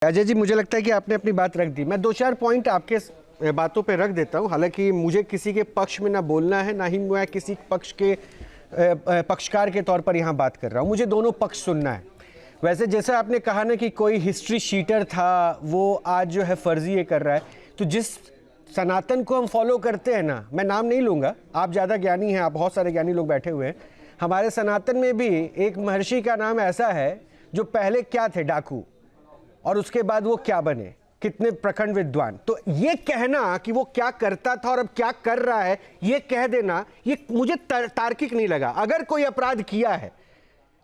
अजय जी, मुझे लगता है कि आपने अपनी बात रख दी। मैं दो चार पॉइंट आपके बातों पे रख देता हूं। हालांकि मुझे किसी के पक्ष में ना बोलना है, ना ही मैं किसी पक्ष के पक्षकार के तौर पर यहाँ बात कर रहा हूँ। मुझे दोनों पक्ष सुनना है। वैसे जैसा आपने कहा ना कि कोई हिस्ट्री शीटर था, वो आज जो है फर्जी ये कर रहा है, तो जिस सनातन को हम फॉलो करते हैं ना, मैं नाम नहीं लूँगा, आप ज़्यादा ज्ञानी हैं, आप बहुत सारे ज्ञानी लोग बैठे हुए हैं। हमारे सनातन में भी एक महर्षि का नाम ऐसा है जो पहले क्या थे, डाकू, और उसके बाद वो क्या बने, कितने प्रखंड विद्वान। तो ये कहना कि वो क्या करता था और अब क्या कर रहा है, ये कह देना, ये मुझे तार्किक नहीं लगा। अगर कोई अपराध किया है,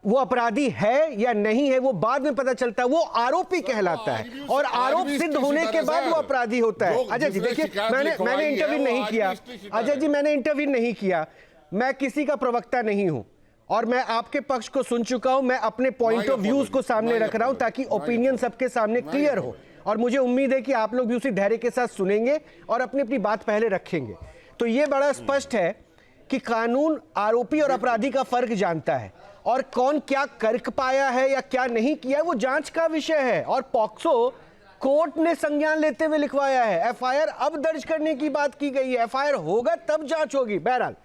वो अपराधी है या नहीं है वो बाद में पता चलता है, वो आरोपी कहलाता है, और आरोप सिद्ध होने के बाद वो अपराधी होता है। अजय जी देखिए, मैंने इंटरव्यू नहीं किया। अजय जी, मैंने इंटरव्यू नहीं किया, मैं किसी का प्रवक्ता नहीं हूं, और मैं आपके पक्ष को सुन चुका हूं। मैं अपने पॉइंट ऑफ व्यूज को सामने रख रहा हूं ताकि ओपिनियन सबके सामने क्लियर हो, और मुझे उम्मीद है कि आप लोग भी उसी धैर्य के साथ सुनेंगे और अपनी अपनी बात पहले रखेंगे। तो ये बड़ा स्पष्ट है कि कानून आरोपी और अपराधी का फर्क जानता है, और कौन क्या कर पाया है या क्या नहीं किया वो जांच का विषय है। और पॉक्सो कोर्ट ने संज्ञान लेते हुए लिखवाया है, एफआईआर अब दर्ज करने की बात की गई है, एफआईआर होगा तब जांच होगी। बहरहाल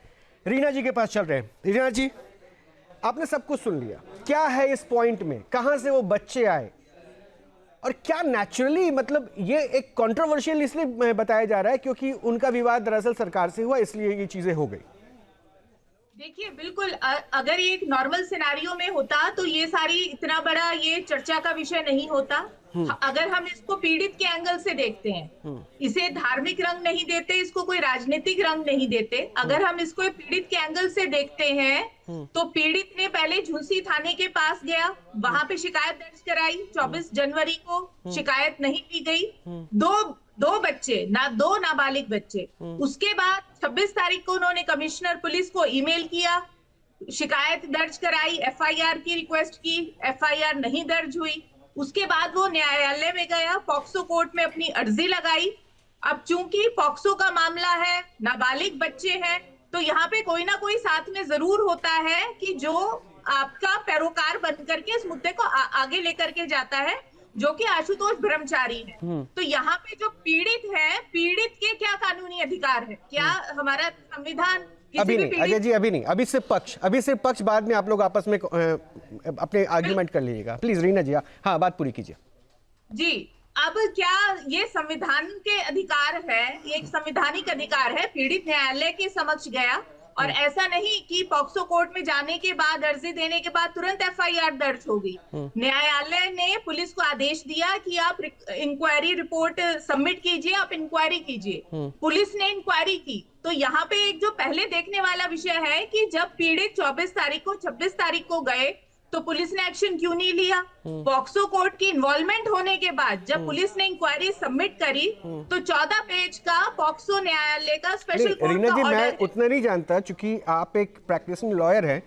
रीना जी के पास चल रहे हैं। रीना जी, आपने सब कुछ सुन लिया, क्या है इस पॉइंट में, कहां से वो बच्चे आए, और क्या नेचुरली, मतलब ये एक कंट्रोवर्शियल इसलिए बताया जा रहा है क्योंकि उनका विवाद दरअसल सरकार से हुआ, इसलिए ये चीजें हो गई। देखिए, बिल्कुल अगर ये एक नॉर्मल सिनेरियो में होता तो ये सारी इतना बड़ा ये चर्चा का विषय नहीं होता। अगर हम इसको पीड़ित के एंगल से देखते हैं, इसे धार्मिक रंग नहीं देते, इसको कोई राजनीतिक रंग नहीं देते, अगर हम इसको पीड़ित के एंगल से देखते हैं तो पीड़ित ने पहले झुंसी थाने के पास गया, वहां पे शिकायत दर्ज कराई। 24 जनवरी को शिकायत नहीं की गई। दो बच्चे, दो नाबालिग बच्चे। उसके बाद 26 तारीख को उन्होंने कमिश्नर पुलिस को ईमेल किया, शिकायत दर्ज कराई, एफआईआर की रिक्वेस्ट की, एफआईआर नहीं दर्ज हुई। उसके बाद वो न्यायालय में गया, पॉक्सो कोर्ट में अपनी अर्जी लगाई। अब चूंकि पॉक्सो का मामला है, नाबालिग बच्चे हैं, तो यहाँ पे कोई ना कोई साथ में जरूर होता है कि जो आपका पैरोकार बन करके इस मुद्दे को आगे लेकर के जाता है, जो कि आशुतोष ब्रह्मचारी है। तो यहाँ पे जो पीड़ित है, पीड़ित के क्या कानूनी अधिकार है, क्या हमारा संविधान अभी नहीं अजय जी, अभी नहीं, अभी सिर्फ पक्ष, बाद में आप लोग आपस में अपने आर्ग्यूमेंट कर लीजिएगा। प्लीज रीना जी, हाँ बात पूरी कीजिए जी। अब क्या ये संविधान के अधिकार है, ये एक संवैधानिक अधिकार है। पीड़ित न्यायालय के समक्ष गया, और ऐसा नहीं कि पॉक्सो कोर्ट में जाने के बाद, अर्जी देने के बाद तुरंत एफआईआर दर्ज हो गई। न्यायालय ने पुलिस को आदेश दिया कि आप इंक्वायरी रिपोर्ट सबमिट कीजिए, आप इंक्वायरी कीजिए। पुलिस ने इंक्वायरी की। तो यहाँ पे एक जो पहले देखने वाला विषय है कि जब पीड़ित 24 तारीख को 26 तारीख को गए तो पुलिस ने एक्शन क्यों नहीं लिया। पॉक्सो कोर्ट की इन्वॉल्वमेंट होने के बाद जब पुलिस ने इंक्वायरी सबमिट करी तो 14 पेज का पॉक्सो न्यायालय का स्पेशल कोर्ट रीना का जी, ऑर्डर। मैं उतना नहीं जानता, चूंकि आप एक प्रैक्टिसिंग लॉयर हैं,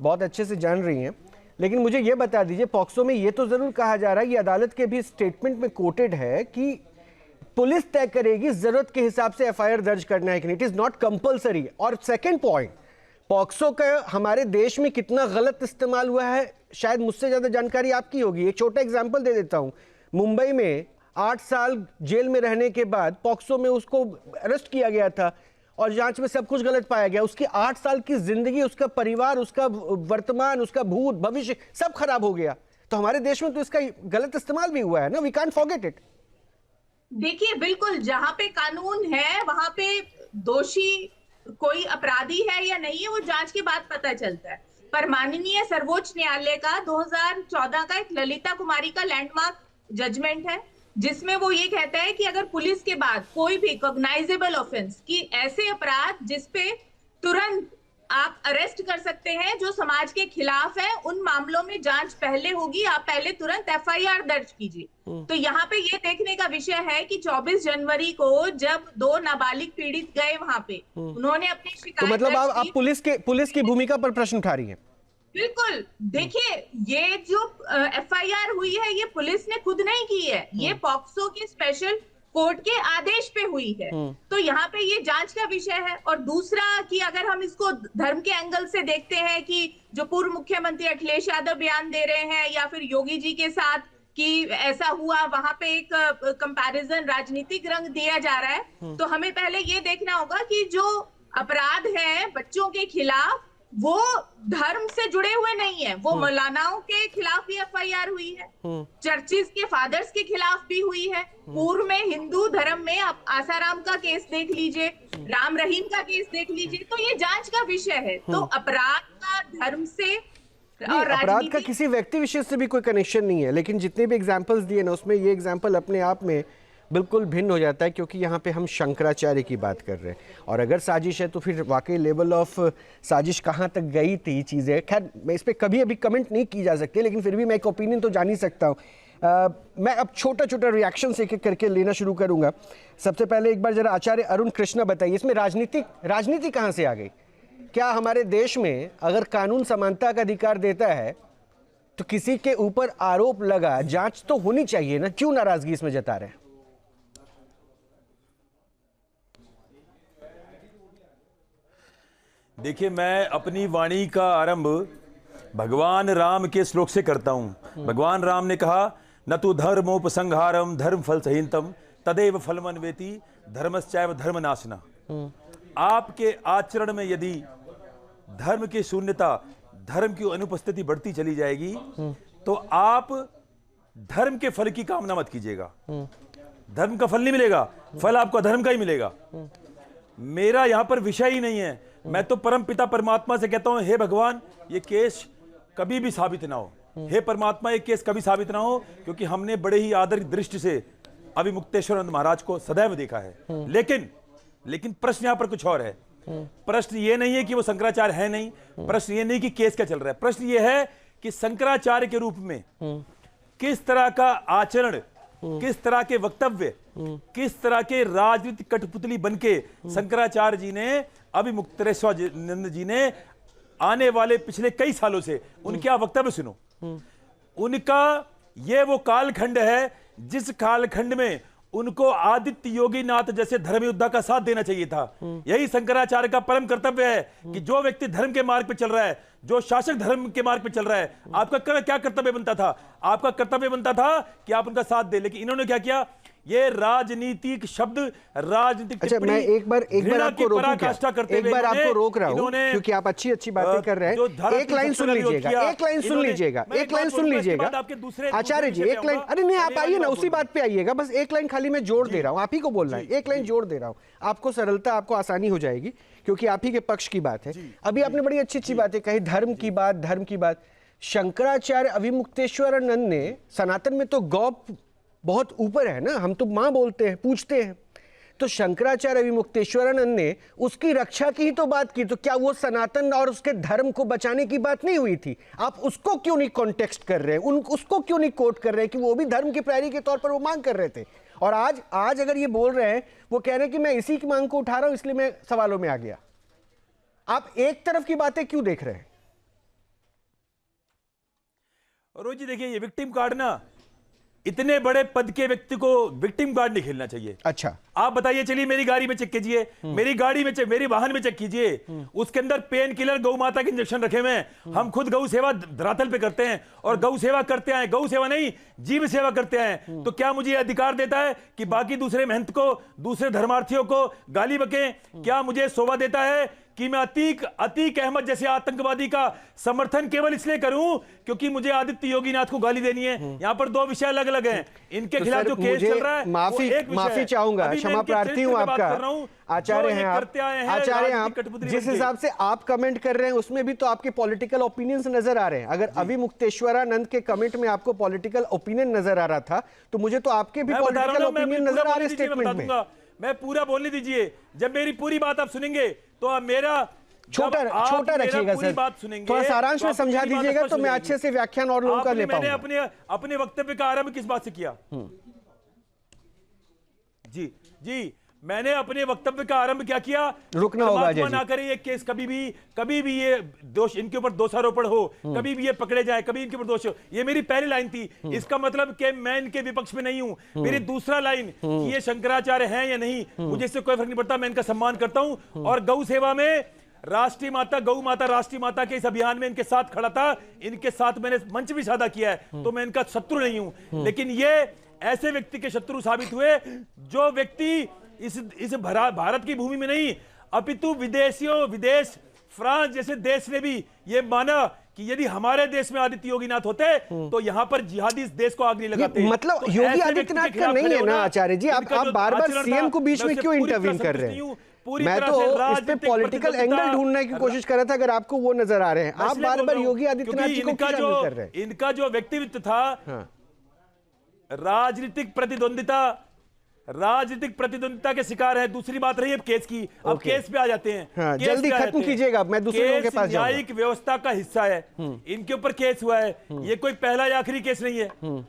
बहुत अच्छे से जान रही हैं, लेकिन मुझे ये बता दीजिए, पॉक्सो में ये तो जरूर कहा जा रहा है, ये अदालत के भी स्टेटमेंट में कोटेड है कि पुलिस तय करेगी जरूरत के हिसाब से एफआईआर दर्ज करना है कि नहीं, इट इज नॉट कंपल्सरी। और सेकंड पॉइंट, पॉक्सो का हमारे देश में कितना गलत इस्तेमाल हुआ है, शायद मुझसे ज्यादा जानकारी आपकी होगी। एक छोटा एग्जांपल दे देता हूं। मुंबई में 8 साल जेल में रहने के बाद पॉक्सो में उसको अरेस्ट किया गया था, और जांच में सब कुछ गलत पाया गया। उसकी 8 साल की जिंदगी, उसका परिवार, उसका वर्तमान, उसका भूत भविष्य सब खराब हो गया। तो हमारे देश में तो इसका गलत इस्तेमाल भी हुआ है ना, वी कांट फॉरगेट इट। देखिए, बिल्कुल जहां पे कानून है वहां पे दोषी कोई अपराधी है या नहीं है वो जांच के बाद पता चलता है। पर माननीय सर्वोच्च न्यायालय का 2014 का एक ललिता कुमारी का लैंडमार्क जजमेंट है, जिसमें वो ये कहता है कि अगर पुलिस के बाद कोई भी कॉग्नाइजेबल ऑफेंस की ऐसे अपराध जिसपे तुरंत आप अरेस्ट कर सकते हैं, जो समाज के खिलाफ है, उन मामलों में जांच पहले होगी, आप पहले तुरंत एफआईआर दर्ज कीजिए। तो यहाँ पे ये देखने का विषय है कि 24 जनवरी को जब 2 नाबालिग पीड़ित गए वहां पे, उन्होंने अपनी शिकायत, तो मतलब आप पुलिस की भूमिका पर प्रश्न उठा रही हैं। बिल्कुल। देखिए, ये जो एफआईआर हुई है ये पुलिस ने खुद नहीं की है, ये पॉक्सो के स्पेशल कोर्ट के आदेश पे हुई है। तो यहाँ पे ये जांच का विषय है। और दूसरा कि अगर हम इसको धर्म के एंगल से देखते हैं कि जो पूर्व मुख्यमंत्री अखिलेश यादव बयान दे रहे हैं, या फिर योगी जी के साथ कि ऐसा हुआ, वहां पे एक कंपैरिजन राजनीतिक रंग दिया जा रहा है, तो हमें पहले ये देखना होगा कि जो अपराध है बच्चों के खिलाफ वो धर्म से जुड़े हुए नहीं है। वो मौलानाओं के खिलाफ भी एफआईआर हुई है, चर्चिज के फादर्स के खिलाफ भी हुई है, पूर्व में हिंदू धर्म में आप आसाराम का केस देख लीजिए, राम रहीम का केस देख लीजिए, तो ये जांच का विषय है। तो अपराध का धर्म से और अपराध का किसी व्यक्ति विशेष से भी कोई कनेक्शन नहीं है, लेकिन जितने भी एग्जाम्पल्स दिए ना उसमें ये एग्जाम्पल अपने आप में बिल्कुल भिन्न हो जाता है, क्योंकि यहाँ पे हम शंकराचार्य की बात कर रहे हैं। और अगर साजिश है तो फिर वाकई लेवल ऑफ साजिश कहाँ तक गई थी चीज़ें, खैर मैं इस पर कभी अभी कमेंट नहीं की जा सकती, लेकिन फिर भी मैं एक ओपिनियन तो जान ही सकता हूँ। मैं अब छोटा छोटा रिएक्शन एक एक करके लेना शुरू करूँगा। सबसे पहले एक बार जरा आचार्य अरुण कृष्णा बताइए, इसमें राजनीति कहाँ से आ गई? क्या हमारे देश में अगर कानून समानता का अधिकार देता है तो किसी के ऊपर आरोप लगा, जांच तो होनी चाहिए ना, क्यों नाराजगी इसमें जता रहे हैं? देखिए, मैं अपनी वाणी का आरंभ भगवान राम के श्लोक से करता हूं। भगवान राम ने कहा, न तो धर्मोपसंहारम धर्म फल सहीनतम तदेव फलमन्वेति धर्मश्चैव धर्मनाशना। आपके आचरण में यदि धर्म की शून्यता, धर्म की अनुपस्थिति बढ़ती चली जाएगी तो आप धर्म के फल की कामना मत कीजिएगा। धर्म का फल नहीं मिलेगा, फल आपको धर्म का ही मिलेगा। मेरा यहां पर विषय ही नहीं है। मैं तो परम पिता परमात्मा से कहता हूं, हे भगवान, ये केस कभी भी साबित ना हो। हे परमात्मा, ये केस कभी साबित ना हो, क्योंकि हमने बड़े ही आदर दृष्टि से अभिमुक्तेश्वरानंद महाराज को सदैव देखा है। लेकिन प्रश्न यहां पर कुछ और है। प्रश्न ये नहीं है कि वो शंकराचार्य है नहीं, प्रश्न ये नहीं कि केस क्या चल रहा है, प्रश्न ये है कि शंकराचार्य के रूप में किस तरह का आचरण, किस तरह के वक्तव्य, किस तरह के राजनीतिक कठपुतली बनके शंकराचार्य जी ने, अभिमुक्तेश्वरानंद जी ने आने वाले पिछले कई सालों से उनके वक्तव्य सुनो। उनका ये वो कालखंड है जिस कालखंड में उनको आदित्य योगीनाथ जैसे धर्म योद्धा का साथ देना चाहिए था। यही शंकराचार्य का परम कर्तव्य है कि जो व्यक्ति धर्म के मार्ग पे चल रहा है, जो शासक धर्म के मार्ग पे चल रहा है, आपका क्या कर्तव्य बनता था? आपका कर्तव्य बनता था कि आप उनका साथ दे। लेकिन इन्होंने क्या किया? ये राजनीतिक शब्द, राजनीतिक अच्छा, मैं एक बार आपको रोकूं क्या? एक बार आपको रोक रहा हूं क्योंकि आप अच्छी बातें कर रहे हैं। एक लाइन सुन लीजिएगा, एक लाइन सुन लीजिएगा, एक लाइन सुन लीजिएगा आचार्य जी, एक लाइन। अरे नहीं, आप आइए ना, उसी बात पे आइएगा, बस एक लाइन खाली मैं जोड़ दे रहा हूं, आप ही को बोलना है, एक लाइन जोड़ दे रहा हूं, आपको सरलता, आपको आसानी हो जाएगी, क्योंकि आप ही के पक्ष की बात है। अभी आपने बड़ी अच्छी बातें कही, धर्म की बात। शंकराचार्य अभिमुक्तेश्वरानंद ने, सनातन में तो गौ बहुत ऊपर है ना, हम तो मां बोलते हैं, पूछते हैं, तो शंकराचार्य अभिमुक्तेश्वरानंद ने उसकी रक्षा की ही तो बात की, तो क्या वो सनातन और उसके धर्म को बचाने की बात नहीं हुई थी? आप उसको क्यों नहीं कॉन्टेक्स्ट कर रहे हैं, उसको क्यों नहीं कोट कर रहे हैं कि वो भी धर्म की प्रहरी के तौर पर वो मांग कर रहे थे? और आज अगर ये बोल रहे हैं, वो कह रहे हैं कि मैं इसी की मांग को उठा रहा हूं, इसलिए मैं सवालों में आ गया। आप एक तरफ की बातें क्यों देख रहे हैं? रोज जी देखिए, ये विक्टिम कार्ड ना, इतने बड़े पद के व्यक्ति को विक्टिम कार्ड नहीं खेलना चाहिए। अच्छा, आप बताइए, चलिए मेरी गाड़ी में चेक कीजिए, मेरी गाड़ी में चेक, मेरी वाहन में चेक कीजिए, उसके अंदर पेन किलर, गौ माता के इंजेक्शन रखे हुए हैं। हम खुद गौ सेवा धरातल पे करते हैं और गौ सेवा करते आए, गौ सेवा नहीं जीव सेवा करते आए। तो क्या मुझे अधिकार देता है कि बाकी दूसरे महंत को, दूसरे धर्मार्थियों को गाली बके? क्या मुझे शोभा देता है कि मैं अतीक अहमद जैसे आतंकवादी का समर्थन केवल इसलिए करूं क्योंकि मुझे आदित्य योगीनाथ को गाली देनी है? यहां पर दो विषय अलग अलग हैं। इनके खिलाफ जो केस चल रहा है, माफी चाहूंगा, क्षमा प्रार्थी हूं आपका। आचार्य हैं आप, आचार्य आप, जिस हिसाब से आप कमेंट कर रहे हैं उसमें भी तो आपके पॉलिटिकल ओपिनियंस नजर आ रहे हैं। अगर अभिमुक्तेश्वरानंद के कमेंट में आपको पॉलिटिकल ओपिनियन नजर आ रहा था, तो मुझे तो आपके भी पॉलिटिकल ओपिनियन नजर आ रहे स्टेटमेंट में। मैं पूरा बोलने दीजिए, जब मेरी पूरी बात आप सुनेंगे तो आप मेरा छोटा रखिएगा सर, थोड़ा सारांश में समझा दीजिएगा तो मैं अच्छे से व्याख्यान और लोगों का ले पाऊंगा। मैंने अपने वक्तव्य का आरंभ किस बात से किया? जी, मैंने अपने वक्तव्य का आरंभ क्या किया? रुकना होगा जी, ना करें ये केस कभी भी ये दोष, इनके ऊपर दोषारोपण हो, कभी भी ये पकड़े जाए, कभी इनके ऊपर दोष हो। ये मेरी पहली लाइन थी। इसका मतलब कि मैं इनके विपक्ष में नहीं हूं। मेरी दूसरा लाइन कि ये शंकराचार्य हैं या नहीं, मुझे इससे कोई फर्क नहीं पड़ता, मैं इनका सम्मान करता हूं। और गौ सेवा में राष्ट्रीय माता, गौ माता, राष्ट्रीय माता के इस अभियान में इनके साथ खड़ा था, इनके साथ मैंने मंच भी साझा किया है, तो मैं इनका शत्रु नहीं हूं। लेकिन ये ऐसे व्यक्ति के शत्रु साबित हुए जो व्यक्ति इस भारत की भूमि में नहीं अपितु विदेश फ्रांस जैसे देश ने भी ये माना कि यदि हमारे देश में आदित्य योगीनाथ होते तो यहां पर जिहादी इस देश को आग नहीं लगाते। मतलब तो योगी आदित्यनाथ का नहीं है ना आचार्य जी, आप बार बार सीएम को बीच में क्यों इंटरवीन कर रहे हैं? मैं तो इस पे पॉलिटिकल एंगल ढूंढने की कोशिश कर रहा था, अगर आपको वो नजर आ रहे हैं। आप बार बार योगी आदित्यनाथ जी को क्यों शामिल कर रहे हैं? इनका जो व्यक्तित्व था, राजनीतिक प्रतिद्वंदिता के शिकार है। दूसरी बात रही अब केस की, अब केस पे आ जाते हैं। हाँ, जल्दी खत्म कीजिएगा, मैं दूसरे लोगों के पास जाऊंगा। न्यायिक व्यवस्था का हिस्सा है, इनके ऊपर केस हुआ है, ये कोई पहला या आखिरी केस नहीं है।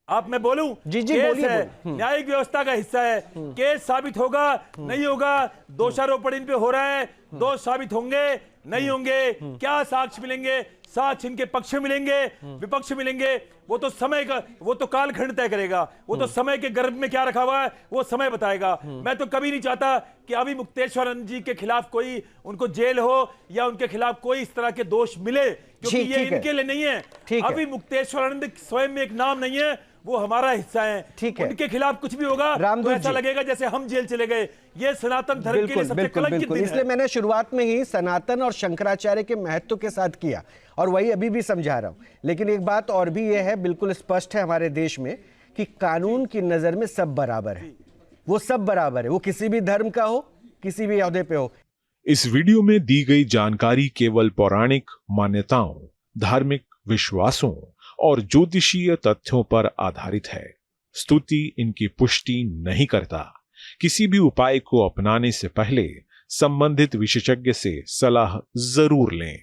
आप मैं बोलूं? जी केस है, न्यायिक व्यवस्था का हिस्सा है। केस साबित होगा नहीं होगा, दोषारोपण इन पे हो रहा है, दोष साबित होंगे नहीं होंगे, क्या साक्ष्य मिलेंगे, साक्ष्य इनके पक्ष में मिलेंगे, विपक्ष मिलेंगे, वो तो समय का, वो तो कालखंड तय करेगा, वो तो समय के गर्भ में क्या रखा हुआ है वो समय बताएगा। मैं तो कभी नहीं चाहता कि अभी मुक्तेश्वर जी के खिलाफ कोई उनको जेल हो या उनके खिलाफ कोई इस तरह के दोष मिले, क्योंकि ये इनके लिए नहीं है। अभी मुक्तेश्वर स्वयं में एक नाम नहीं है, वो हमारा हिस्सा है। ठीक है, उनके खिलाफ कुछ भी होगा तो ऐसा लगेगा जैसे हम जेल चले गए। ये सनातन धर्म के लिए सबसे कलंकित दिन है। इसलिए मैंने शुरुआत में ही सनातन और शंकराचार्य के महत्व के साथ किया और वही अभी भी समझा रहा हूं। लेकिन एक बात और भी यह है, बिल्कुल स्पष्ट है हमारे देश में कि कानून की नजर में सब बराबर है। वो सब बराबर है, वो किसी भी धर्म का हो, किसी भी ओहदे पे हो। इस वीडियो में दी गई जानकारी केवल पौराणिक मान्यताओं, धार्मिक विश्वासों और ज्योतिषीय तथ्यों पर आधारित है। स्तुति इनकी पुष्टि नहीं करता। किसी भी उपाय को अपनाने से पहले संबंधित विशेषज्ञ से सलाह जरूर लें।